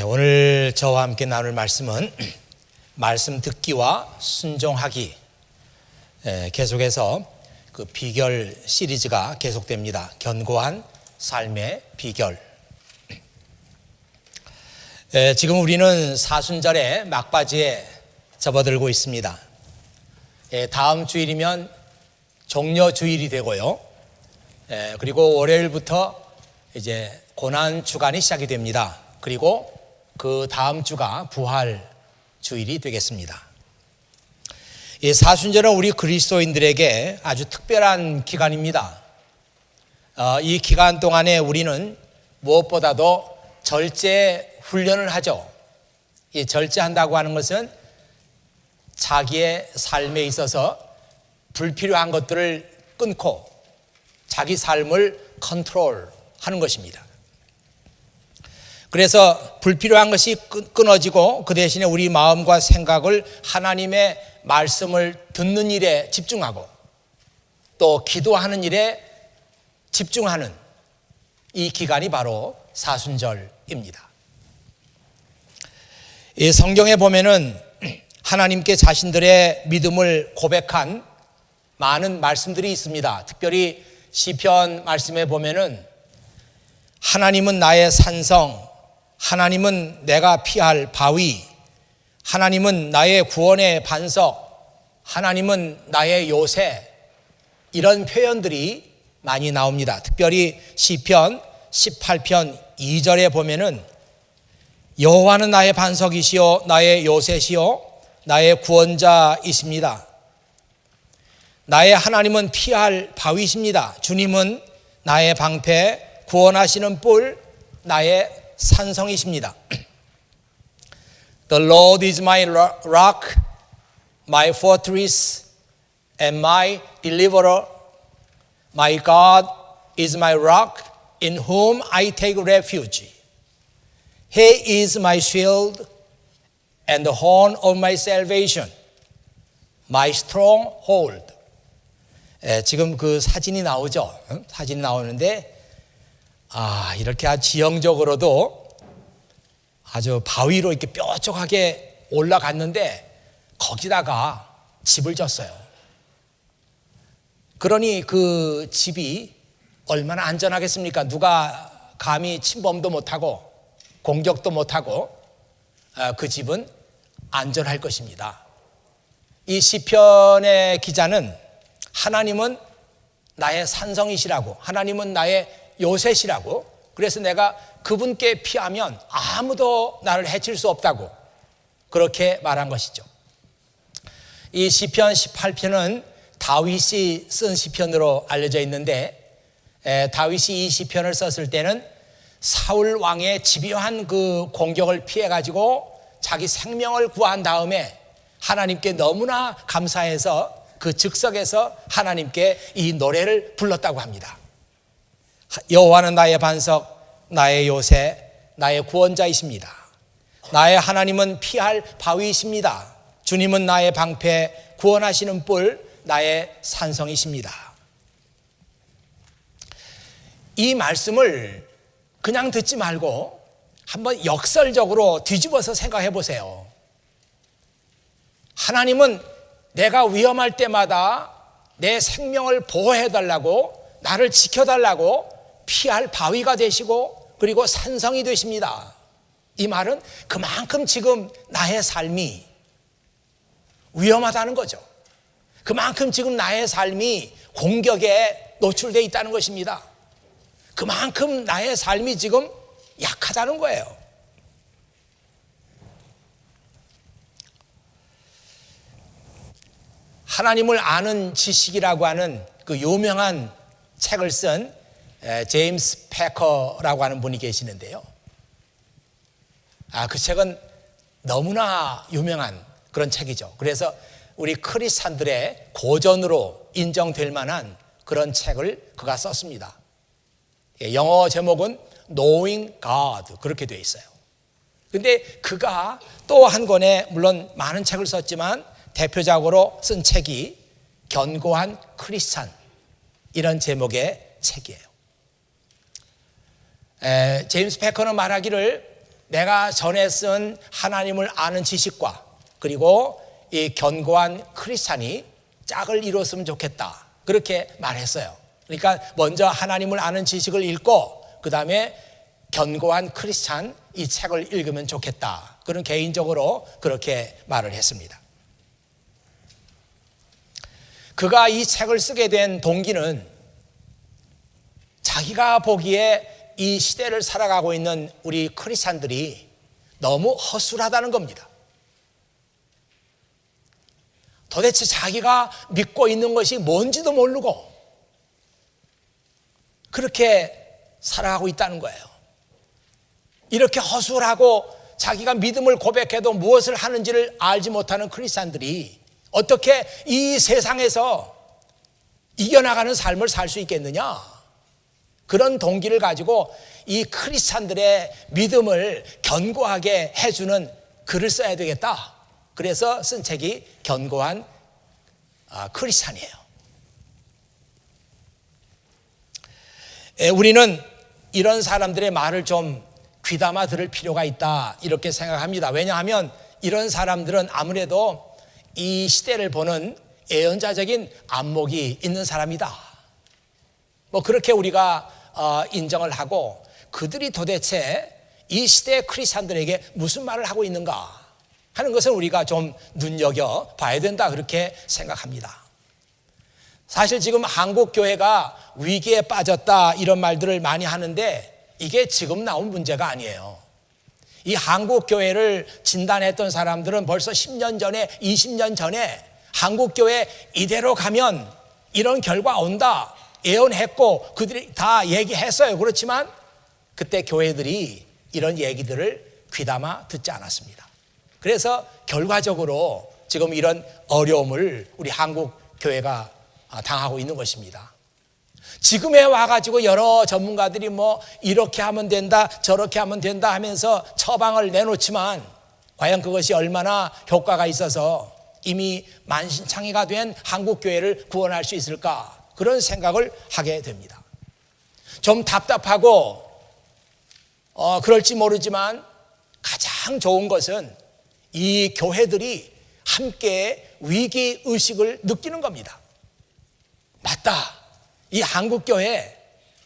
오늘 저와 함께 나눌 말씀은 말씀 듣기와 순종하기, 계속해서 그 비결 시리즈가 계속됩니다. 견고한 삶의 비결. 지금 우리는 사순절의 막바지에 접어들고 있습니다. 다음 주일이면 종려주일이 되고요. 그리고 월요일부터 이제 고난 주간이 시작이 됩니다. 그리고 그 다음 주가 부활 주일이 되겠습니다. 이 사순절은 우리 그리스도인들에게 아주 특별한 기간입니다. 이 기간 동안에 우리는 무엇보다도 절제 훈련을 하죠. 이 절제한다고 하는 것은 자기의 삶에 있어서 불필요한 것들을 끊고 자기 삶을 컨트롤하는 것입니다. 그래서 불필요한 것이 끊어지고 그 대신에 우리 마음과 생각을 하나님의 말씀을 듣는 일에 집중하고 또 기도하는 일에 집중하는 이 기간이 바로 사순절입니다. 이 성경에 보면은 하나님께 자신들의 믿음을 고백한 많은 말씀들이 있습니다. 특별히 시편 말씀에 보면은 하나님은 나의 산성, 하나님은 내가 피할 바위, 하나님은 나의 구원의 반석, 하나님은 나의 요새, 이런 표현들이 많이 나옵니다. 특별히 시편 18편 2절에 보면은 여호와는 나의 반석이시요 나의 요새시요 나의 구원자이십니다. 나의 하나님은 피할 바위십니다. 주님은 나의 방패, 구원하시는 뿔, 나의 산성이십니다. The Lord is my rock, my fortress, and my deliverer. My God is my rock, in whom I take refuge. He is my shield and the horn of my salvation, my stronghold. 지금 그 사진이 나오죠? 사진이 나오는데 이렇게 아주 지형적으로도 아주 바위로 이렇게 뾰족하게 올라갔는데 거기다가 집을 졌어요. 그러니 그 집이 얼마나 안전하겠습니까? 누가 감히 침범도 못하고 공격도 못하고 그 집은 안전할 것입니다. 이 시편의 기자는 하나님은 나의 산성이시라고, 하나님은 나의 요새시라고, 그래서 내가 그분께 피하면 아무도 나를 해칠 수 없다고 그렇게 말한 것이죠. 이 시편 18편은 다윗이 쓴 시편으로 알려져 있는데 다윗이 이 시편을 썼을 때는 사울 왕의 집요한 그 공격을 피해가지고 자기 생명을 구한 다음에 하나님께 너무나 감사해서 그 즉석에서 하나님께 이 노래를 불렀다고 합니다. 여호와는 나의 반석, 나의 요새, 나의 구원자이십니다. 나의 하나님은 피할 바위이십니다. 주님은 나의 방패, 구원하시는 뿔, 나의 산성이십니다. 이 말씀을 그냥 듣지 말고 한번 역설적으로 뒤집어서 생각해 보세요. 하나님은 내가 위험할 때마다 내 생명을 보호해 달라고, 나를 지켜달라고 피할 바위가 되시고 그리고 산성이 되십니다. 이 말은 그만큼 지금 나의 삶이 위험하다는 거죠. 그만큼 지금 나의 삶이 공격에 노출되어 있다는 것입니다. 그만큼 나의 삶이 지금 약하다는 거예요. 하나님을 아는 지식이라고 하는 그 유명한 책을 쓴 제임스 패커라고 하는 분이 계시는데요. 그 책은 너무나 유명한 그런 책이죠. 그래서 우리 크리스찬들의 고전으로 인정될 만한 그런 책을 그가 썼습니다. 영어 제목은 Knowing God 그렇게 되어 있어요. 그런데 그가 또 한 권의 물론 많은 책을 썼지만 대표적으로 쓴 책이 견고한 크리스찬, 이런 제목의 책이에요. 제임스 패커는 말하기를 내가 전에 쓴 하나님을 아는 지식과 그리고 이 견고한 크리스찬이 짝을 이뤘으면 좋겠다, 그렇게 말했어요. 그러니까 먼저 하나님을 아는 지식을 읽고 그 다음에 견고한 크리스찬 이 책을 읽으면 좋겠다, 그런 개인적으로 그렇게 말을 했습니다. 그가 이 책을 쓰게 된 동기는 자기가 보기에 이 시대를 살아가고 있는 우리 크리스찬들이 너무 허술하다는 겁니다. 도대체 자기가 믿고 있는 것이 뭔지도 모르고 그렇게 살아가고 있다는 거예요. 이렇게 허술하고 자기가 믿음을 고백해도 무엇을 하는지를 알지 못하는 크리스찬들이 어떻게 이 세상에서 이겨나가는 삶을 살 수 있겠느냐, 그런 동기를 가지고 이 크리스찬들의 믿음을 견고하게 해주는 글을 써야 되겠다, 그래서 쓴 책이 견고한 크리스찬이에요. 우리는 이런 사람들의 말을 좀 귀담아 들을 필요가 있다, 이렇게 생각합니다. 왜냐하면 이런 사람들은 아무래도 이 시대를 보는 예언자적인 안목이 있는 사람이다, 뭐 그렇게 우리가 인정을 하고, 그들이 도대체 이 시대의 크리스찬들에게 무슨 말을 하고 있는가 하는 것을 우리가 좀 눈여겨봐야 된다, 그렇게 생각합니다. 사실 지금 한국 교회가 위기에 빠졌다 이런 말들을 많이 하는데 이게 지금 나온 문제가 아니에요. 이 한국 교회를 진단했던 사람들은 벌써 10년 전에 20년 전에 한국 교회 이대로 가면 이런 결과 온다 예언했고 그들이 다 얘기했어요. 그렇지만 그때 교회들이 이런 얘기들을 귀담아 듣지 않았습니다. 그래서 결과적으로 지금 이런 어려움을 우리 한국 교회가 당하고 있는 것입니다. 지금에 와가지고 여러 전문가들이 뭐 이렇게 하면 된다 저렇게 하면 된다 하면서 처방을 내놓지만 과연 그것이 얼마나 효과가 있어서 이미 만신창이가 된 한국 교회를 구원할 수 있을까, 그런 생각을 하게 됩니다. 좀 답답하고 그럴지 모르지만 가장 좋은 것은 이 교회들이 함께 위기의식을 느끼는 겁니다. 맞다, 이 한국교회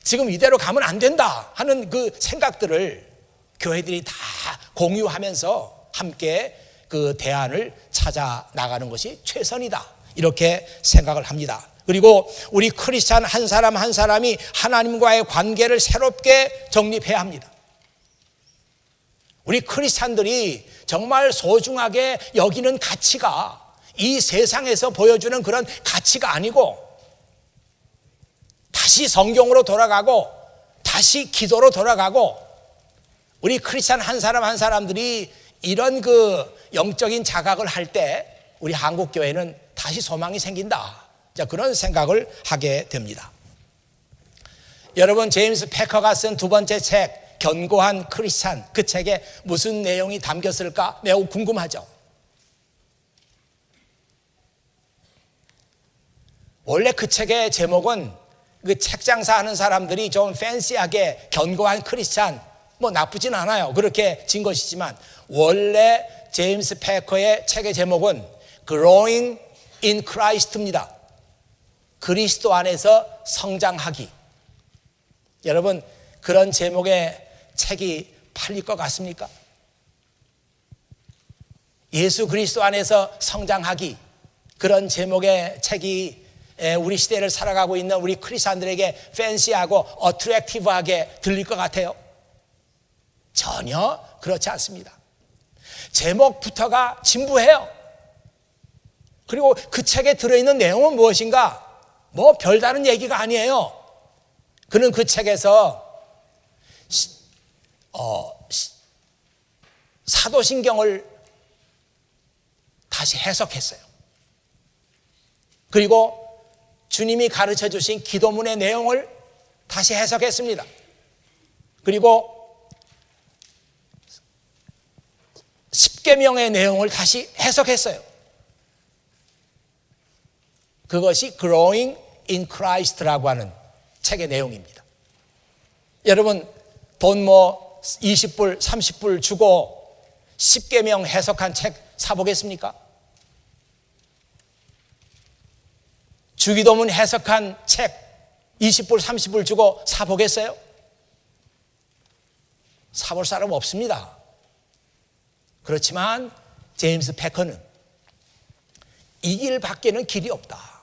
지금 이대로 가면 안 된다 하는 그 생각들을 교회들이 다 공유하면서 함께 그 대안을 찾아 나가는 것이 최선이다, 이렇게 생각을 합니다. 그리고 우리 크리스찬 한 사람 한 사람이 하나님과의 관계를 새롭게 정립해야 합니다. 우리 크리스찬들이 정말 소중하게 여기는 가치가 이 세상에서 보여주는 그런 가치가 아니고 다시 성경으로 돌아가고 다시 기도로 돌아가고, 우리 크리스찬 한 사람 한 사람들이 이런 그 영적인 자각을 할 때 우리 한국 교회는 다시 소망이 생긴다, 그런 생각을 하게 됩니다. 여러분, 제임스 패커가 쓴 두 번째 책 견고한 크리스찬, 그 책에 무슨 내용이 담겼을까 매우 궁금하죠. 원래 그 책의 제목은 그 책 장사하는 사람들이 좀 팬시하게 견고한 크리스찬, 뭐 나쁘진 않아요, 그렇게 진 것이지만 원래 제임스 패커의 책의 제목은 Growing in Christ입니다. 그리스도 안에서 성장하기. 여러분, 그런 제목의 책이 팔릴 것 같습니까? 예수 그리스도 안에서 성장하기, 그런 제목의 책이 우리 시대를 살아가고 있는 우리 크리스찬들에게 팬시하고 어트랙티브하게 들릴 것 같아요? 전혀 그렇지 않습니다. 제목부터가 진부해요. 그리고 그 책에 들어있는 내용은 무엇인가? 뭐 별다른 얘기가 아니에요. 그는 그 책에서 사도신경을 다시 해석했어요. 그리고 주님이 가르쳐 주신 기도문의 내용을 다시 해석했습니다. 그리고 십계명의 내용을 다시 해석했어요. 그것이 Growing in Christ라고 하는 책의 내용입니다. 여러분, 돈 20불, 30불 주고 10계명 해석한 책 사보겠습니까? 주기도문 해석한 책 20불, 30불 주고 사보겠어요? 사볼 사람 없습니다. 그렇지만 제임스 패커는 이 길 밖에는 길이 없다.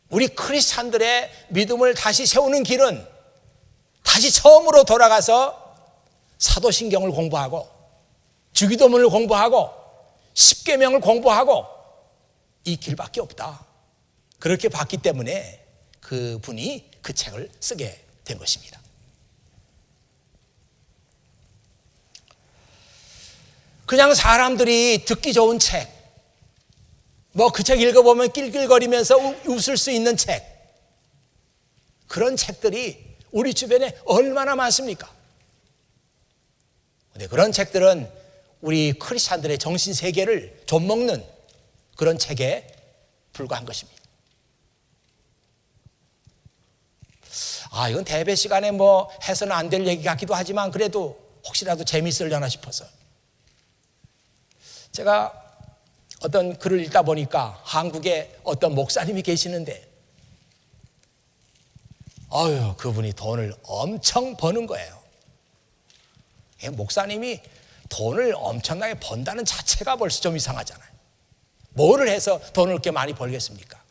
우리 크리스찬들의 믿음을 다시 세우는 길은 다시 처음으로 돌아가서 사도신경을 공부하고 주기도문을 공부하고 십계명을 공부하고 이 길밖에 없다. 그렇게 봤기 때문에 그분이 그 책을 쓰게 된 것입니다. 그냥 사람들이 듣기 좋은 책, 그 책 읽어보면 낄낄거리면서 웃을 수 있는 책, 그런 책들이 우리 주변에 얼마나 많습니까? 근데 그런 책들은 우리 크리스찬들의 정신세계를 좀먹는 그런 책에 불과한 것입니다. 이건 대배 시간에 해서는 안 될 얘기 같기도 하지만 그래도 혹시라도 재미있으려나 싶어서 제가 어떤 글을 읽다 보니까 한국에 어떤 목사님이 계시는데 그분이 돈을 엄청 버는 거예요. 목사님이 돈을 엄청나게 번다는 자체가 벌써 좀 이상하잖아요. 뭐를 해서 돈을 그렇게 많이 벌겠습니까?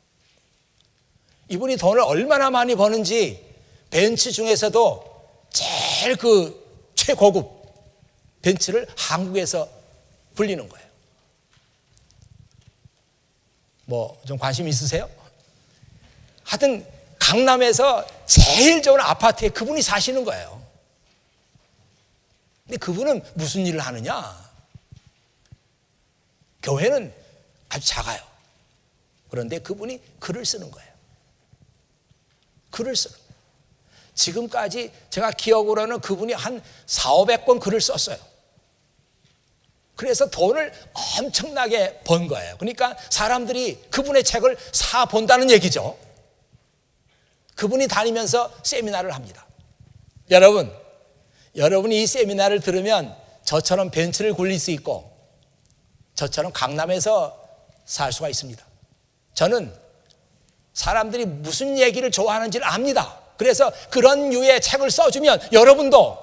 이분이 돈을 얼마나 많이 버는지 벤츠 중에서도 제일 최고급 벤츠를 한국에서 불리는 거예요. 좀 관심 있으세요? 하여튼 강남에서 제일 좋은 아파트에 그분이 사시는 거예요. 근데 그분은 무슨 일을 하느냐? 교회는 아주 작아요. 그런데 그분이 글을 쓰는 거예요. 글을 쓰는 거예요. 지금까지 제가 기억으로는 그분이 한 400~500권 글을 썼어요. 그래서 돈을 엄청나게 번 거예요. 그러니까 사람들이 그분의 책을 사 본다는 얘기죠. 그분이 다니면서 세미나를 합니다. 여러분이 이 세미나를 들으면 저처럼 벤츠를 굴릴 수 있고 저처럼 강남에서 살 수가 있습니다. 저는 사람들이 무슨 얘기를 좋아하는지를 압니다. 그래서 그런 류의 책을 써주면 여러분도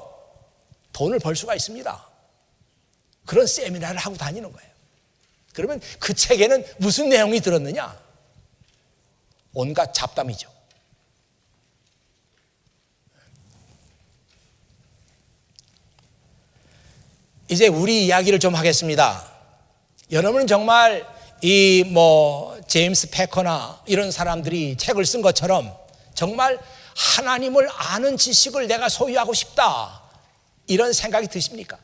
돈을 벌 수가 있습니다. 그런 세미나를 하고 다니는 거예요. 그러면 그 책에는 무슨 내용이 들었느냐? 온갖 잡담이죠. 이제 우리 이야기를 좀 하겠습니다. 여러분은 정말 제임스 패커나 이런 사람들이 책을 쓴 것처럼 정말 하나님을 아는 지식을 내가 소유하고 싶다, 이런 생각이 드십니까?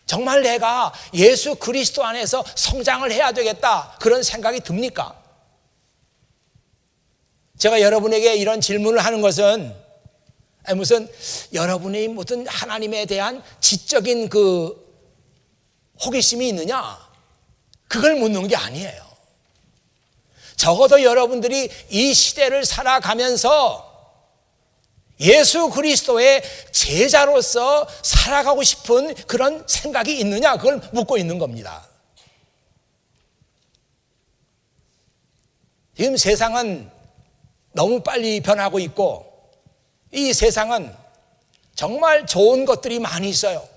정말 내가 예수 그리스도 안에서 성장을 해야 되겠다, 그런 생각이 듭니까? 제가 여러분에게 이런 질문을 하는 것은 무슨 여러분이 무슨 하나님에 대한 지적인 호기심이 있느냐, 그걸 묻는 게 아니에요. 적어도 여러분들이 이 시대를 살아가면서 예수 그리스도의 제자로서 살아가고 싶은 그런 생각이 있느냐, 그걸 묻고 있는 겁니다. 지금 세상은 너무 빨리 변하고 있고 이 세상은 정말 좋은 것들이 많이 있어요.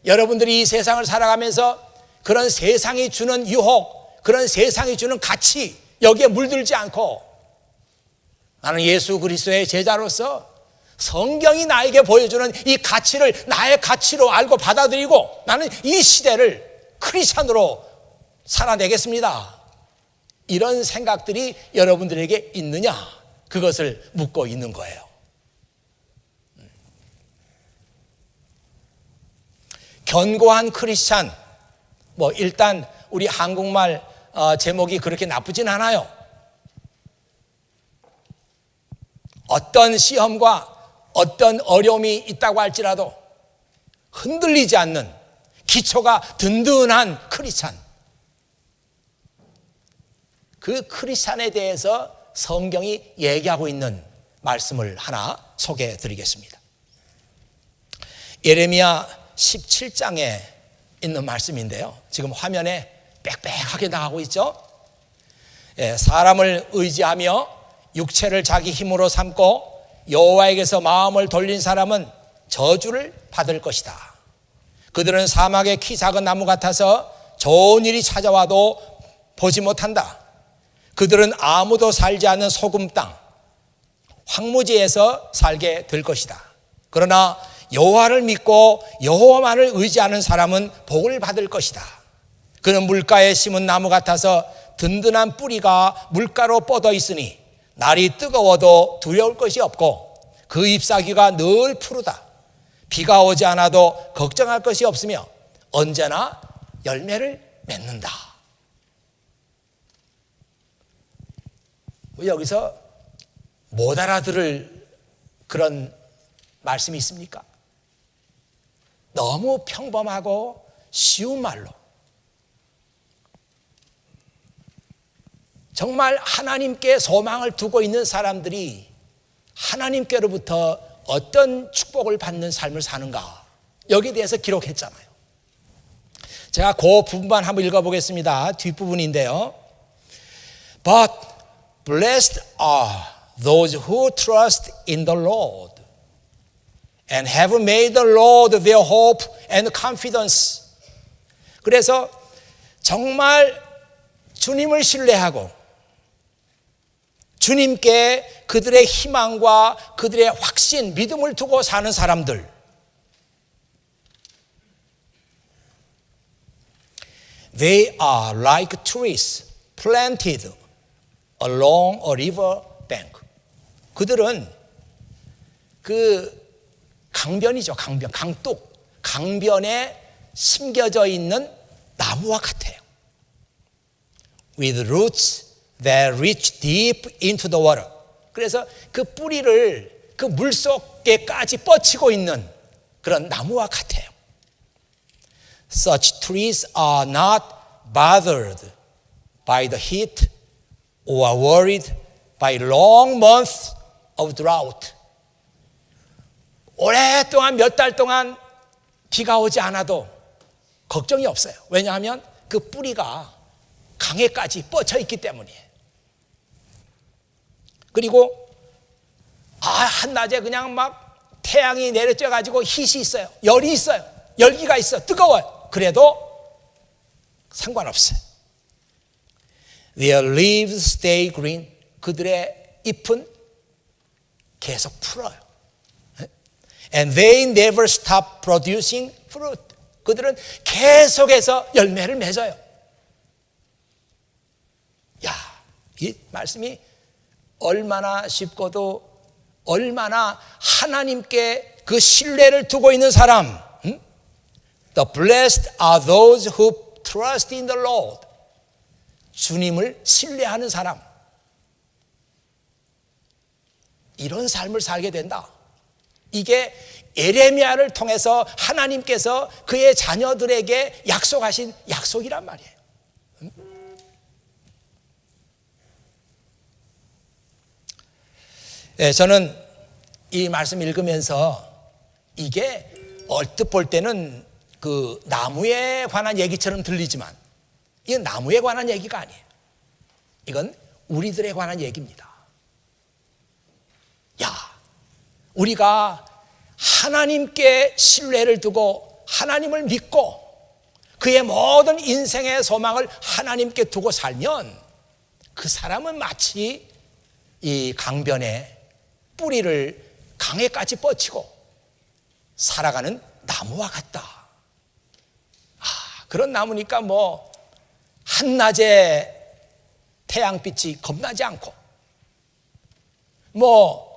여러분들이 이 세상을 살아가면서 그런 세상이 주는 유혹, 그런 세상이 주는 가치, 여기에 물들지 않고 나는 예수 그리스도의 제자로서 성경이 나에게 보여주는 이 가치를 나의 가치로 알고 받아들이고 나는 이 시대를 크리스찬으로 살아내겠습니다, 이런 생각들이 여러분들에게 있느냐, 그것을 묻고 있는 거예요. 견고한 크리스찬, 일단 우리 한국말 제목이 그렇게 나쁘진 않아요. 어떤 시험과 어떤 어려움이 있다고 할지라도 흔들리지 않는 기초가 든든한 크리스찬, 그 크리스찬에 대해서 성경이 얘기하고 있는 말씀을 하나 소개해 드리겠습니다. 예레미야 17장에 있는 말씀인데요. 지금 화면에 빽빽하게 나가고 있죠. 사람을 의지하며 육체를 자기 힘으로 삼고 여호와에게서 마음을 돌린 사람은 저주를 받을 것이다. 그들은 사막의 키 작은 나무 같아서 좋은 일이 찾아와도 보지 못한다. 그들은 아무도 살지 않는 소금 땅, 황무지에서 살게 될 것이다. 그러나 여호와를 믿고 여호와만을 의지하는 사람은 복을 받을 것이다. 그는 물가에 심은 나무 같아서 든든한 뿌리가 물가로 뻗어 있으니 날이 뜨거워도 두려울 것이 없고 그 잎사귀가 늘 푸르다. 비가 오지 않아도 걱정할 것이 없으며 언제나 열매를 맺는다. 여기서 못 알아들을 그런 말씀이 있습니까? 너무 평범하고 쉬운 말로 정말 하나님께 소망을 두고 있는 사람들이 하나님께로부터 어떤 축복을 받는 삶을 사는가, 여기에 대해서 기록했잖아요. 제가 그 부분만 한번 읽어보겠습니다. 뒷부분인데요. But blessed are those who trust in the Lord and have made the Lord their hope and confidence. 그래서 정말 주님을 신뢰하고 주님께 그들의 희망과 그들의 확신, 믿음을 두고 사는 사람들, They are like trees planted along a river bank. 그들은 그 강변이죠. 강변에 심겨져 있는 나무와 같아요. With roots that reach deep into the water. 그래서 그 뿌리를 그 물속에까지 뻗치고 있는 그런 나무와 같아요. Such trees are not bothered by the heat or worried by long months of drought. 오랫동안 몇 달 동안 비가 오지 않아도 걱정이 없어요. 왜냐하면 그 뿌리가 강에까지 뻗쳐 있기 때문이에요. 그리고 한낮에 그냥 막 태양이 내려쬐 가지고 hit이 있어요. 열이 있어요. 열기가 있어. 뜨거워요. 그래도 상관없어요. Their leaves stay green. 그들의 잎은 계속 풀어요. And they never stop producing fruit. 그들은 계속해서 열매를 맺어요. 야, 이 말씀이 얼마나 쉽고도 얼마나 하나님께 그 신뢰를 두고 있는 사람. The blessed are those who trust in the Lord. 주님을 신뢰하는 사람. 이런 삶을 살게 된다. 이게 예레미야를 통해서 하나님께서 그의 자녀들에게 약속하신 약속이란 말이에요. 네, 저는 이 말씀 읽으면서 이게 얼뜻 볼 때는 그 나무에 관한 얘기처럼 들리지만 이건 나무에 관한 얘기가 아니에요. 이건 우리들에 관한 얘기입니다. 야, 우리가 하나님께 신뢰를 두고 하나님을 믿고 그의 모든 인생의 소망을 하나님께 두고 살면 그 사람은 마치 이 강변에 뿌리를 강에까지 뻗치고 살아가는 나무와 같다. 그런 나무니까 뭐 한낮에 태양빛이 겁나지 않고 뭐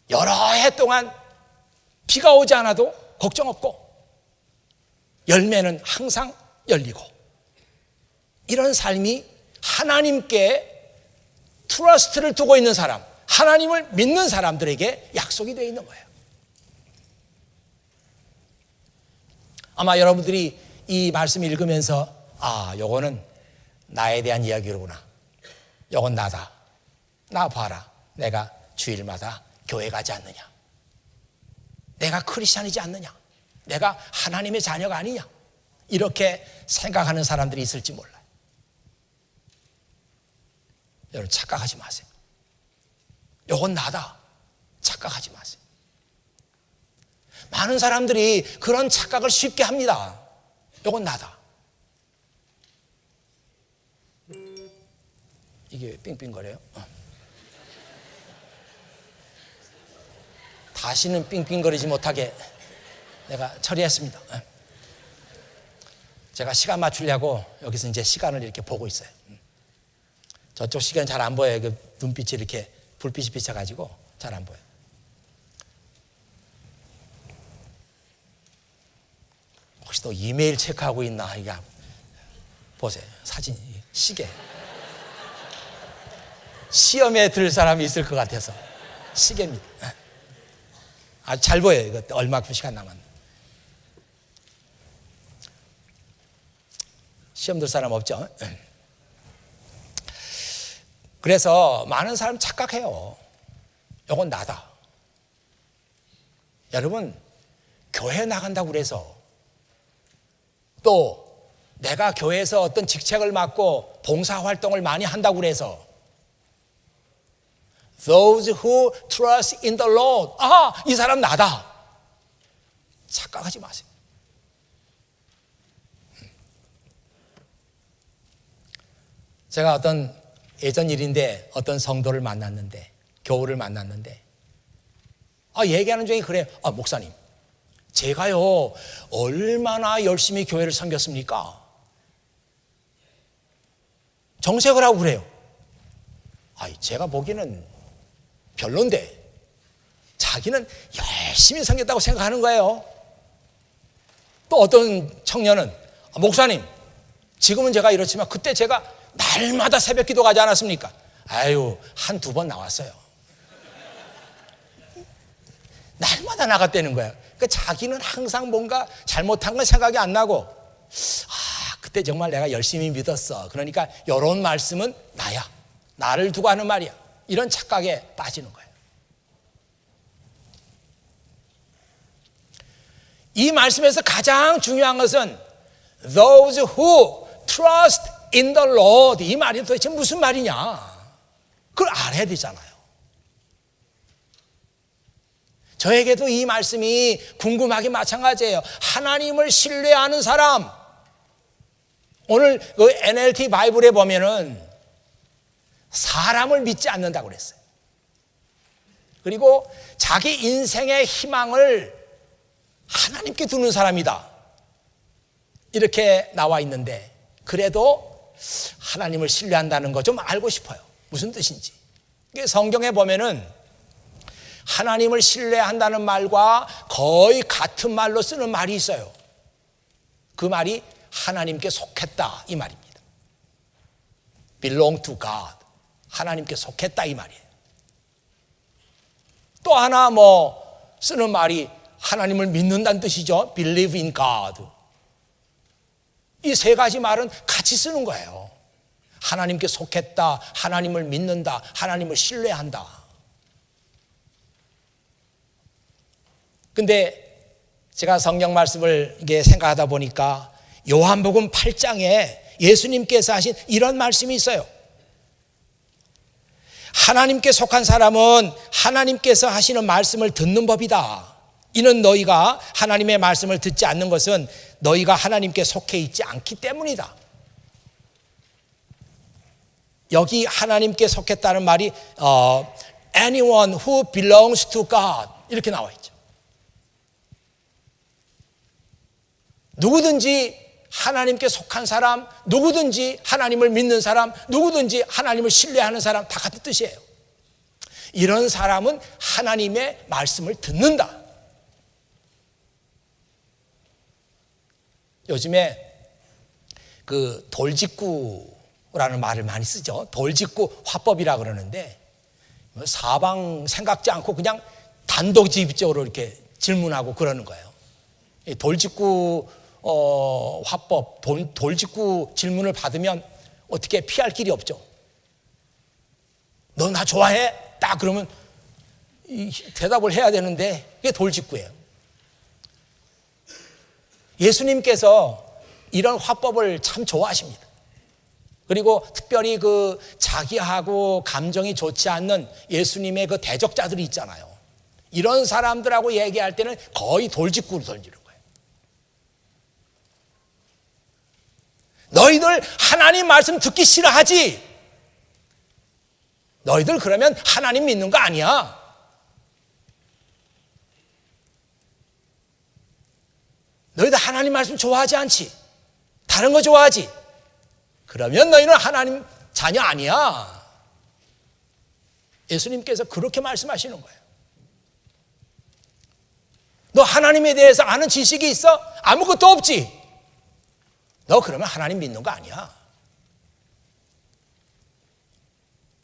여러 해 동안 비가 오지 않아도 걱정 없고 열매는 항상 열리고 이런 삶이 하나님께 트러스트를 두고 있는 사람, 하나님을 믿는 사람들에게 약속이 되어 있는 거예요. 아마 여러분들이 이 말씀 읽으면서 요거는 나에 대한 이야기로구나. 요건 나다. 나 봐라. 내가 주일마다 교회 가지 않느냐? 내가 크리스찬이지 않느냐? 내가 하나님의 자녀가 아니냐? 이렇게 생각하는 사람들이 있을지 몰라요. 여러분 착각하지 마세요. 요건 나다 착각하지 마세요. 많은 사람들이 그런 착각을 쉽게 합니다. 요건 나다. 이게 삥삥거려요? 다시는 삥삥거리지 못하게 내가 처리했습니다. 제가 시간 맞추려고 여기서 이제 시간을 이렇게 보고 있어요. 저쪽 시간 잘 안 보여요. 그 눈빛이 이렇게 불빛이 비쳐가지고 잘 안 보여요. 혹시 또 이메일 체크하고 있나? 이게 보세요. 사진, 시계. 시험에 들 사람이 있을 것 같아서 시계입니다. 아주 잘 보여요. 이거 얼마큼 시간 남았나. 시험 들 사람 없죠? 그래서 많은 사람 착각해요. 이건 나다. 여러분 교회 나간다고 그래서 또 내가 교회에서 어떤 직책을 맡고 봉사활동을 많이 한다고 그래서 Those who trust in the Lord. 이 사람 나다. 착각하지 마세요. 제가 어떤 예전 일인데 어떤 성도를 만났는데 교우를 만났는데 얘기하는 중에 그래요. 목사님 제가요 얼마나 열심히 교회를 섬겼습니까? 정색을 하고 그래요. 제가 보기에는 별론데 자기는 열심히 섬겼다고 생각하는 거예요. 또 어떤 청년은 목사님 지금은 제가 이렇지만 그때 제가 날마다 새벽 기도 가지 않았습니까? 한두 번 나왔어요. 날마다 나갔다는 거예요. 그러니까 자기는 항상 뭔가 잘못한 건 생각이 안 나고 그때 정말 내가 열심히 믿었어. 그러니까 이런 말씀은 나야. 나를 두고 하는 말이야. 이런 착각에 빠지는 거예요. 이 말씀에서 가장 중요한 것은 Those who trust in the Lord. 이 말이 도대체 무슨 말이냐? 그걸 알아야 되잖아요. 저에게도 이 말씀이 궁금하기 마찬가지예요. 하나님을 신뢰하는 사람. 오늘 그 NLT 바이블에 보면은 사람을 믿지 않는다고 그랬어요. 그리고 자기 인생의 희망을 하나님께 두는 사람이다. 이렇게 나와 있는데 그래도 하나님을 신뢰한다는 거 좀 알고 싶어요. 무슨 뜻인지. 성경에 보면은 하나님을 신뢰한다는 말과 거의 같은 말로 쓰는 말이 있어요. 그 말이 하나님께 속했다 이 말입니다. Belong to God. 하나님께 속했다 이 말이에요. 또 하나 쓰는 말이 하나님을 믿는다는 뜻이죠. Believe in God. 이 세 가지 말은 같이 쓰는 거예요. 하나님께 속했다, 하나님을 믿는다, 하나님을 신뢰한다. 근데 제가 성경 말씀을 이게 생각하다 보니까 요한복음 8장에 예수님께서 하신 이런 말씀이 있어요. 하나님께 속한 사람은 하나님께서 하시는 말씀을 듣는 법이다. 이는 너희가 하나님의 말씀을 듣지 않는 것은 너희가 하나님께 속해 있지 않기 때문이다. 여기 하나님께 속했다는 말이 anyone who belongs to God 이렇게 나와 있죠. 누구든지 하나님께 속한 사람, 누구든지 하나님을 믿는 사람, 누구든지 하나님을 신뢰하는 사람 다 같은 뜻이에요. 이런 사람은 하나님의 말씀을 듣는다. 요즘에 그 돌직구라는 말을 많이 쓰죠. 돌직구 화법이라 그러는데 사방 생각지 않고 그냥 단도직입적으로 이렇게 질문하고 그러는 거예요. 돌직구 화법, 돌직구 질문을 받으면 어떻게 피할 길이 없죠. 너 나 좋아해? 딱 그러면 대답을 해야 되는데 그게 돌직구예요. 예수님께서 이런 화법을 참 좋아하십니다. 그리고 특별히 그 자기하고 감정이 좋지 않는 예수님의 그 대적자들이 있잖아요. 이런 사람들하고 얘기할 때는 거의 돌직구로 던지는 거예요. 너희들 하나님 말씀 듣기 싫어하지? 너희들 그러면 하나님 믿는 거 아니야? 너희들 하나님 말씀 좋아하지 않지? 다른 거 좋아하지? 그러면 너희는 하나님 자녀 아니야. 예수님께서 그렇게 말씀하시는 거예요. 너 하나님에 대해서 아는 지식이 있어? 아무것도 없지? 너 그러면 하나님 믿는 거 아니야.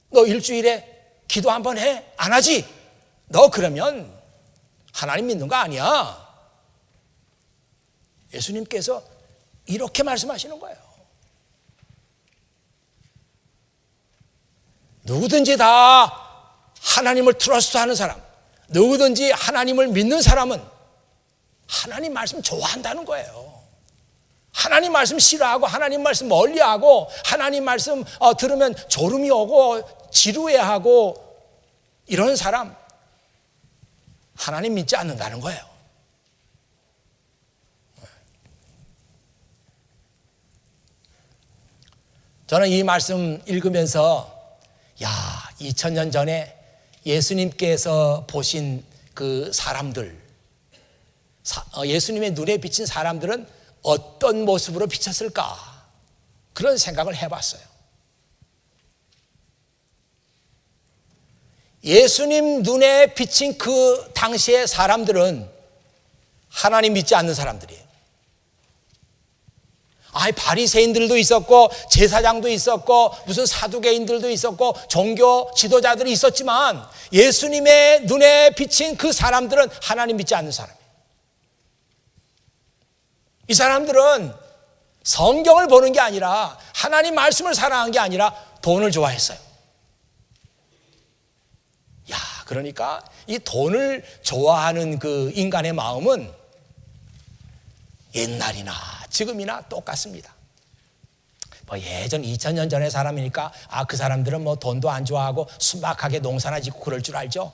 너 일주일에 기도 한번 해? 안 하지? 너 그러면 하나님 믿는 거 아니야. 예수님께서 이렇게 말씀하시는 거예요. 누구든지 다 하나님을 트러스트하는 사람, 누구든지 하나님을 믿는 사람은 하나님 말씀 좋아한다는 거예요. 하나님 말씀 싫어하고 하나님 말씀 멀리하고 하나님 말씀 들으면 졸음이 오고 지루해하고 이런 사람 하나님 믿지 않는다는 거예요. 저는 이 말씀 읽으면서 2000년 전에 예수님께서 보신 그 사람들, 예수님의 눈에 비친 사람들은 어떤 모습으로 비쳤을까? 그런 생각을 해봤어요. 예수님 눈에 비친 그 당시의 사람들은 하나님 믿지 않는 사람들이에요. 바리새인들도 있었고 제사장도 있었고 무슨 사두개인들도 있었고 종교 지도자들이 있었지만 예수님의 눈에 비친 그 사람들은 하나님 믿지 않는 사람이에요. 이 사람들은 성경을 보는 게 아니라 하나님 말씀을 사랑한 게 아니라 돈을 좋아했어요. 그러니까 이 돈을 좋아하는 그 인간의 마음은 옛날이나 지금이나 똑같습니다. 예전 2000년 전의 사람이니까 그 사람들은 돈도 안 좋아하고 순박하게 농사나 짓고 그럴 줄 알죠.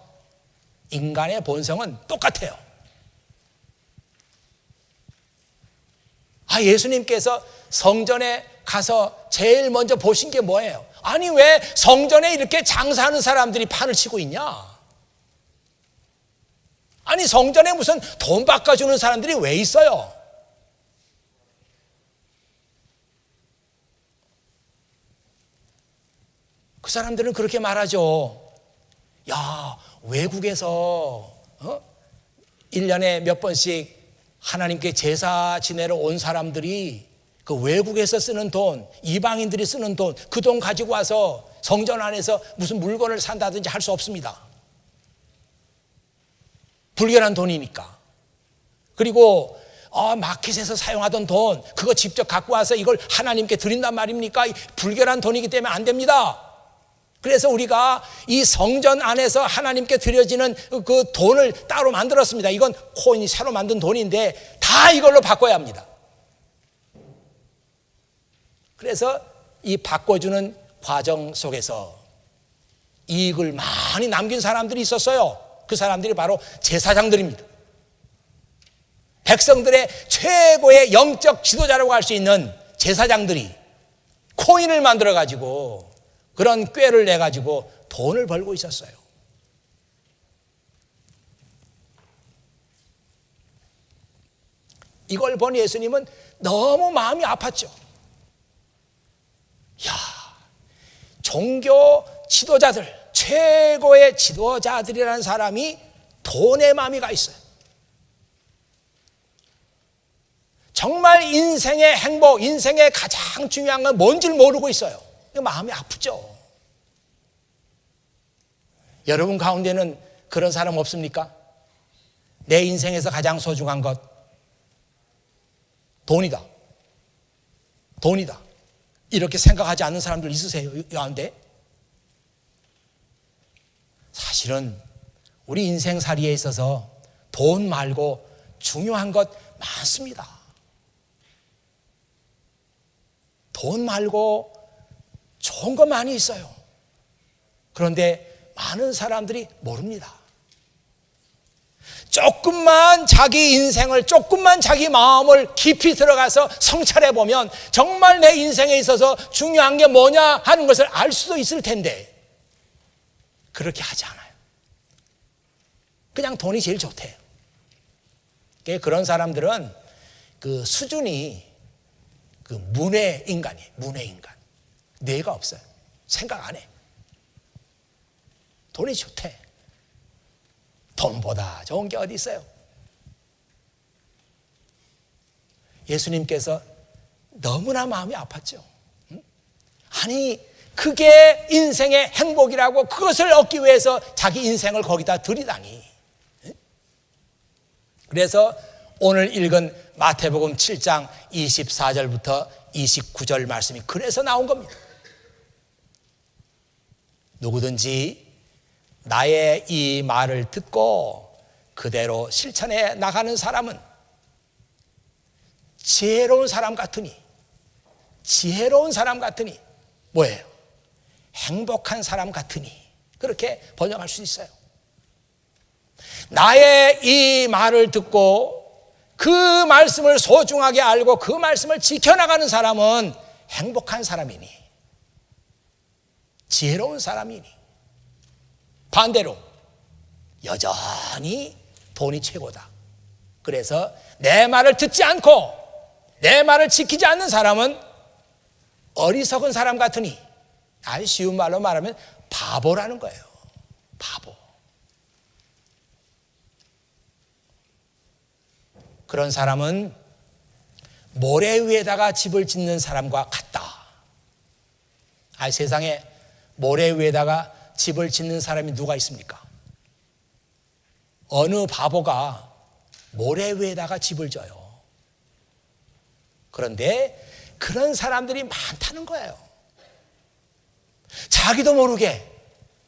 인간의 본성은 똑같아요. 예수님께서 성전에 가서 제일 먼저 보신 게 뭐예요? 왜 성전에 이렇게 장사하는 사람들이 판을 치고 있냐? 성전에 무슨 돈 바꿔주는 사람들이 왜 있어요? 그 사람들은 그렇게 말하죠. 외국에서 1년에 몇 번씩 하나님께 제사 지내러 온 사람들이 그 외국에서 쓰는 돈, 이방인들이 쓰는 돈, 그 돈 가지고 와서 성전 안에서 무슨 물건을 산다든지 할 수 없습니다. 불결한 돈이니까. 그리고 마켓에서 사용하던 돈, 그거 직접 갖고 와서 이걸 하나님께 드린단 말입니까? 불결한 돈이기 때문에 안 됩니다. 그래서 우리가 이 성전 안에서 하나님께 드려지는 그 돈을 따로 만들었습니다. 이건 코인이 새로 만든 돈인데 다 이걸로 바꿔야 합니다. 그래서 이 바꿔주는 과정 속에서 이익을 많이 남긴 사람들이 있었어요. 그 사람들이 바로 제사장들입니다. 백성들의 최고의 영적 지도자라고 할 수 있는 제사장들이 코인을 만들어가지고 그런 꾀를 내가지고 돈을 벌고 있었어요. 이걸 본 예수님은 너무 마음이 아팠죠. 종교 지도자들, 최고의 지도자들이라는 사람이 돈에 마음이 가 있어요. 정말 인생의 행복, 인생의 가장 중요한 건 뭔지 모르고 있어요. 마음이 아프죠. 여러분 가운데는 그런 사람 없습니까? 내 인생에서 가장 소중한 것 돈이다. 돈이다. 이렇게 생각하지 않는 사람들 있으세요? 가운데? 사실은 우리 인생살이에 있어서 돈 말고 중요한 것 많습니다. 돈 말고 좋은 거 많이 있어요. 그런데 많은 사람들이 모릅니다. 조금만 자기 인생을, 조금만 자기 마음을 깊이 들어가서 성찰해 보면 정말 내 인생에 있어서 중요한 게 뭐냐 하는 것을 알 수도 있을 텐데 그렇게 하지 않아요. 그냥 돈이 제일 좋대요. 그런 사람들은 그 수준이 그 문외 인간이에요. 문외 인간. 뇌가 없어요. 생각 안 해. 돈이 좋대. 돈보다 좋은 게 어디 있어요? 예수님께서 너무나 마음이 아팠죠. 아니 그게 인생의 행복이라고 그것을 얻기 위해서 자기 인생을 거기다 들이다니. 그래서 오늘 읽은 마태복음 7장 24절부터 29절 말씀이 그래서 나온 겁니다. 누구든지 나의 이 말을 듣고 그대로 실천해 나가는 사람은 지혜로운 사람 같으니, 지혜로운 사람 같으니 뭐예요? 행복한 사람 같으니, 그렇게 번역할 수 있어요. 나의 이 말을 듣고 그 말씀을 소중하게 알고 그 말씀을 지켜나가는 사람은 행복한 사람이니, 지혜로운 사람이니, 반대로 여전히 돈이 최고다. 그래서 내 말을 듣지 않고 내 말을 지키지 않는 사람은 어리석은 사람 같으니, 아주 쉬운 말로 말하면 바보라는 거예요. 바보. 그런 사람은 모래 위에다가 집을 짓는 사람과 같다. 세상에 모래 위에다가 집을 짓는 사람이 누가 있습니까? 어느 바보가 모래 위에다가 집을 져요. 그런데 그런 사람들이 많다는 거예요. 자기도 모르게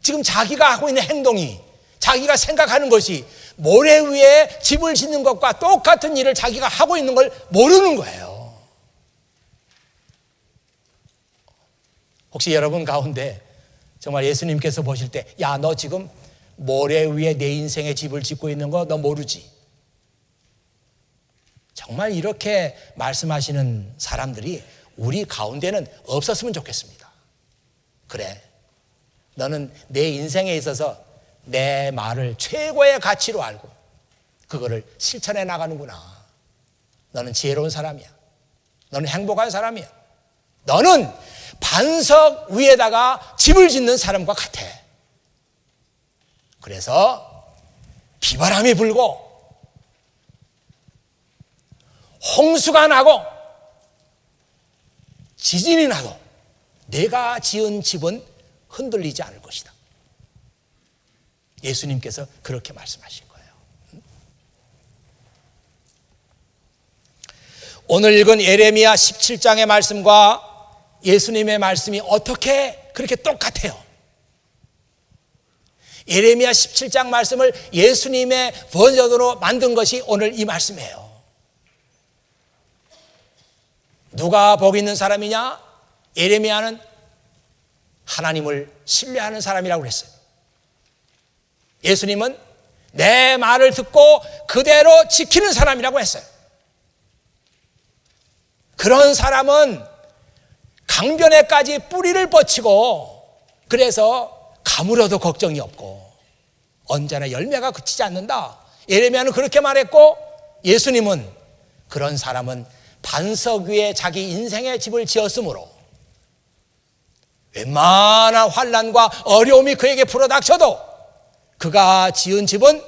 지금 자기가 하고 있는 행동이, 자기가 생각하는 것이 모래 위에 집을 짓는 것과 똑같은 일을 자기가 하고 있는 걸 모르는 거예요. 혹시 여러분 가운데 정말 예수님께서 보실 때, 야, 너 지금 모래 위에 내 인생의 집을 짓고 있는 거 너 모르지? 정말 이렇게 말씀하시는 사람들이 우리 가운데는 없었으면 좋겠습니다. 그래, 너는 내 인생에 있어서 내 말을 최고의 가치로 알고 그거를 실천해 나가는구나. 너는 지혜로운 사람이야. 너는 행복한 사람이야. 너는 반석 위에다가 집을 짓는 사람과 같아. 그래서 비바람이 불고 홍수가 나고 지진이 나도 내가 지은 집은 흔들리지 않을 것이다. 예수님께서 그렇게 말씀하신 거예요. 오늘 읽은 예레미야 17장의 말씀과 예수님의 말씀이 어떻게 그렇게 똑같아요? 예레미야 17장 말씀을 예수님의 버전으로 만든 것이 오늘 이 말씀이에요. 누가 복 있는 사람이냐? 예레미야는 하나님을 신뢰하는 사람이라고 그랬어요. 예수님은 내 말을 듣고 그대로 지키는 사람이라고 했어요. 그런 사람은 강변에까지 뿌리를 뻗치고 그래서 가물어도 걱정이 없고 언제나 열매가 그치지 않는다. 예레미야는 그렇게 말했고, 예수님은 그런 사람은 반석 위에 자기 인생의 집을 지었으므로 웬만한 환난과 어려움이 그에게 불어닥쳐도 그가 지은 집은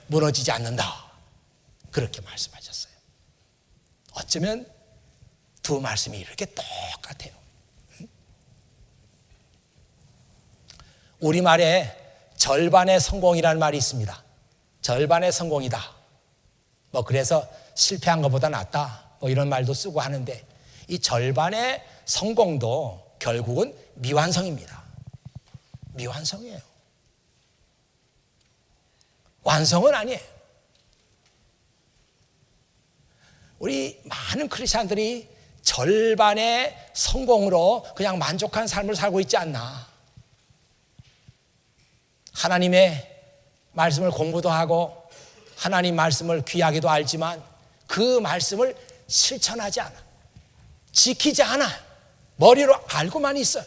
무너지지 않는다. 그렇게 말씀하셨어요. 어쩌면 두 말씀이 이렇게 똑같아요. 우리말에 절반의 성공이라는 말이 있습니다. 절반의 성공이다. 그래서 실패한 것보다 낫다. 이런 말도 쓰고 하는데, 이 절반의 성공도 결국은 미완성입니다. 미완성이에요. 완성은 아니에요. 우리 많은 크리스찬들이 절반의 성공으로 그냥 만족한 삶을 살고 있지 않나. 하나님의 말씀을 공부도 하고 하나님 말씀을 귀하게도 알지만 그 말씀을 실천하지 않아, 지키지 않아, 머리로 알고만 있어요.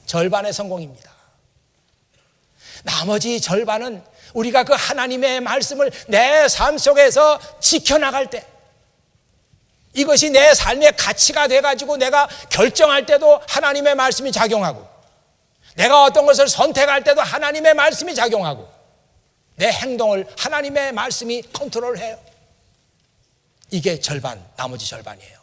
절반의 성공입니다. 나머지 절반은 우리가 그 하나님의 말씀을 내 삶 속에서 지켜나갈 때, 이것이 내 삶의 가치가 돼가지고 내가 결정할 때도 하나님의 말씀이 작용하고, 내가 어떤 것을 선택할 때도 하나님의 말씀이 작용하고, 내 행동을 하나님의 말씀이 컨트롤해요. 이게 절반, 나머지 절반이에요.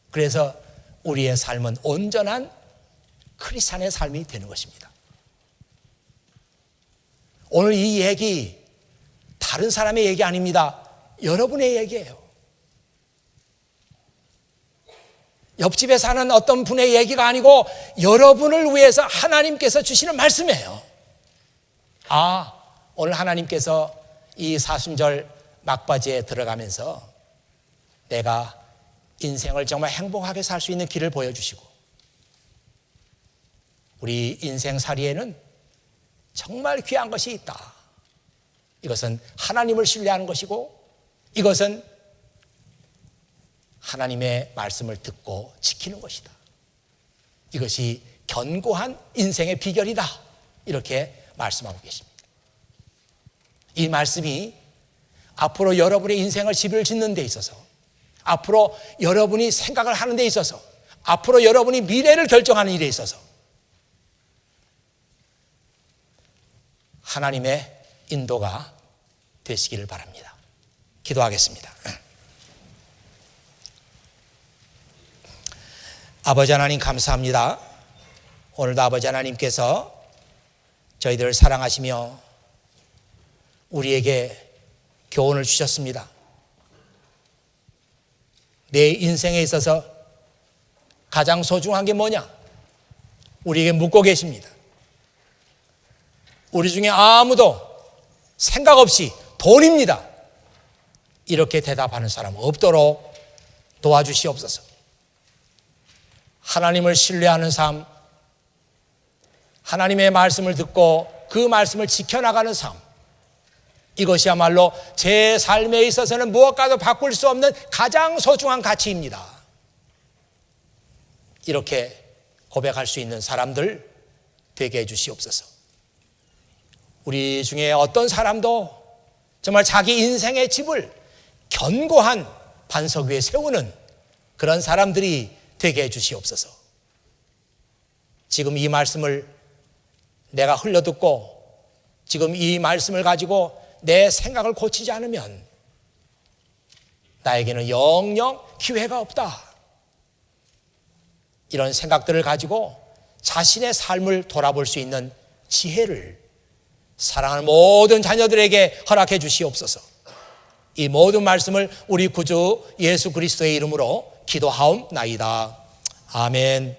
그래서 우리의 삶은 온전한 크리스찬의 삶이 되는 것입니다. 오늘 이 얘기 다른 사람의 얘기 아닙니다. 여러분의 얘기예요. 옆집에 사는 어떤 분의 얘기가 아니고 여러분을 위해서 하나님께서 주시는 말씀이에요. 오늘 하나님께서 이 사순절 막바지에 들어가면서 내가 인생을 정말 행복하게 살 수 있는 길을 보여주시고, 우리 인생살이에는 정말 귀한 것이 있다. 이것은 하나님을 신뢰하는 것이고, 이것은 하나님의 말씀을 듣고 지키는 것이다. 이것이 견고한 인생의 비결이다. 이렇게 말씀하고 계십니다. 이 말씀이 앞으로 여러분의 인생을 집을 짓는 데 있어서, 앞으로 여러분이 생각을 하는 데 있어서, 앞으로 여러분이 미래를 결정하는 일에 있어서 하나님의 인도가 되시기를 바랍니다. 기도하겠습니다. 아버지 하나님 감사합니다. 오늘도 아버지 하나님께서 저희들을 사랑하시며 우리에게 교훈을 주셨습니다. 내 인생에 있어서 가장 소중한 게 뭐냐? 우리에게 묻고 계십니다. 우리 중에 아무도 생각 없이 돈입니다, 이렇게 대답하는 사람 없도록 도와주시옵소서. 하나님을 신뢰하는 삶, 하나님의 말씀을 듣고 그 말씀을 지켜나가는 삶, 이것이야말로 제 삶에 있어서는 무엇과도 바꿀 수 없는 가장 소중한 가치입니다. 이렇게 고백할 수 있는 사람들 되게 해주시옵소서. 우리 중에 어떤 사람도 정말 자기 인생의 집을 견고한 반석 위에 세우는 그런 사람들이 되게 해주시옵소서. 지금 이 말씀을 내가 흘려듣고 지금 이 말씀을 가지고 내 생각을 고치지 않으면 나에게는 영영 기회가 없다, 이런 생각들을 가지고 자신의 삶을 돌아볼 수 있는 지혜를 사랑하는 모든 자녀들에게 허락해 주시옵소서. 이 모든 말씀을 우리 구주 예수 그리스도의 이름으로 기도하옵나이다. 아멘.